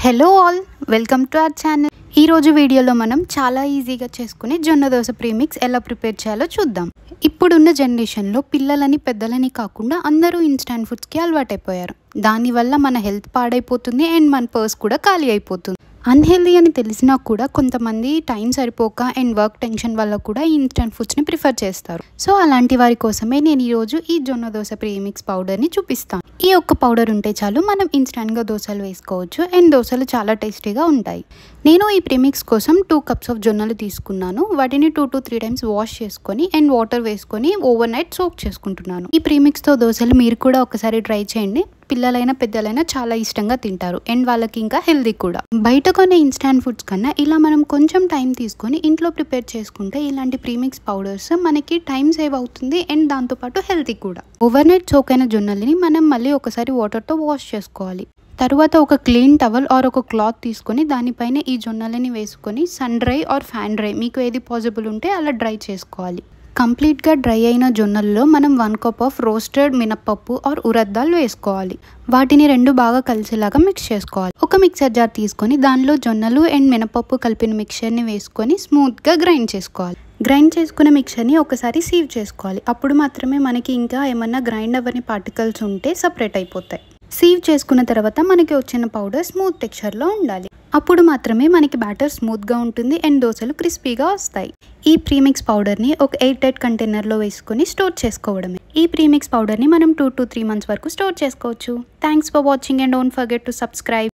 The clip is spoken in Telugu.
Hello all, welcome to our channel. ఈరోజు వీడియోలో మనం చాలా ఈజీగా చేసుకునే జొన్న దోశ ప్రీమిక్స్ ఎలా ప్రిపేర్ చేయాలో చూద్దాం. ఇప్పుడున్న జనరేషన్లో పిల్లలని పెద్దలని కాకుండా అందరూ ఇన్స్టాంట్ ఫుడ్స్కి అలవాటైపోయారు. దానివల్ల మన హెల్త్ పాడైపోతుంది అండ్ మన పర్స్ కూడా ఖాళీ అయిపోతుంది. అన్హెల్దీ అని తెలిసినా కూడా కొంతమంది టైం సరిపోక అండ్ వర్క్ టెన్షన్ వల్ల కూడా ఈ ఇన్స్టెంట్ ఫుడ్స్ని ప్రిఫర్ చేస్తారు. సో అలాంటి వారి కోసమే నేను ఈరోజు ఈ జొన్న దోశ ప్రీమిక్స్ పౌడర్ని చూపిస్తాను. ఈ ఒక్క పౌడర్ ఉంటే చాలు, మనం ఇన్స్టెంట్గా దోశలు వేసుకోవచ్చు అండ్ దోశలు చాలా టేస్టీగా ఉంటాయి. నేను ఈ ప్రీమిక్స్ కోసం 2 cups ఆఫ్ జొన్నలు తీసుకున్నాను. వాటిని 2 to 3 times వాష్ చేసుకొని అండ్ వాటర్ వేసుకొని ఓవర్ నైట్ సోక్ చేసుకుంటున్నాను. ఈ ప్రీమిక్స్తో దోశలు మీరు కూడా ఒకసారి ట్రై చేయండి. పిల్లలైనా పెద్దలైనా చాలా ఇష్టంగా తింటారు అండ్ వాళ్ళకి ఇంకా హెల్దీ కూడా. బయట కొనే ఇన్స్టాంట్ ఫుడ్స్ కన్నా ఇలా మనం కొంచెం టైం తీసుకొని ఇంట్లో ప్రిపేర్ చేసుకుంటే ఇలాంటి ప్రీమిక్స్ పౌడర్స్ మనకి టైం సేవ్ అవుతుంది అండ్ దాంతోపాటు హెల్తీ కూడా. ఓవర్ నైట్ సోక్ అయిన జొన్నల్ని మనం మళ్ళీ ఒకసారి వాటర్తో వాష్ చేసుకోవాలి. తర్వాత ఒక క్లీన్ టవల్ ఆర్ ఒక క్లాత్ తీసుకొని దానిపైన ఈ జొన్నలని వేసుకొని sun dry or fan dry, మీకు ఏది పాసిబుల్ ఉంటే అలా డ్రై చేసుకోవాలి. కంప్లీట్గా డ్రై అయిన జొన్నల్లో మనం 1 cup ఆఫ్ రోస్టెడ్ మినప్పప్పు ఆర్ ఉరద్ దాల్ వేసుకోవాలి. వాటిని రెండు బాగా కలిసేలాగా మిక్స్ చేసుకోవాలి. ఒక మిక్సర్ జార్ తీసుకొని దానిలో జొన్నలు అండ్ మినపప్పు కలిపిన మిక్చర్ని వేసుకొని స్మూత్గా గ్రైండ్ చేసుకోవాలి. గ్రైండ్ చేసుకున్న మిక్చర్ని ఒకసారి సీవ్ చేసుకోవాలి. అప్పుడు మాత్రమే మనకి ఇంకా ఏమన్నా గ్రైండ్ అవ్వని పార్టికల్స్ ఉంటే సపరేట్ అయిపోతాయి. సీవ్ చేసుకున్న తర్వాత మనకి వచ్చిన పౌడర్ స్మూత్ టెక్స్చర్లో ఉండాలి. అప్పుడు మాత్రమే మనకి బ్యాటర్ స్మూత్గా ఉంటుంది అండ్ దోశలు క్రిస్పీగా వస్తాయి. ఈ ప్రీమిక్స్ పౌడర్ని ఒక 8 కంటైనర్లో వేసుకొని స్టోర్ చేసుకోవడమే. ఈ ప్రీమిక్స్ పౌడర్ని మనం 2 to 3 months వరకు స్టోర్ చేసుకోవచ్చు. Thanks for watching and don't forget to subscribe.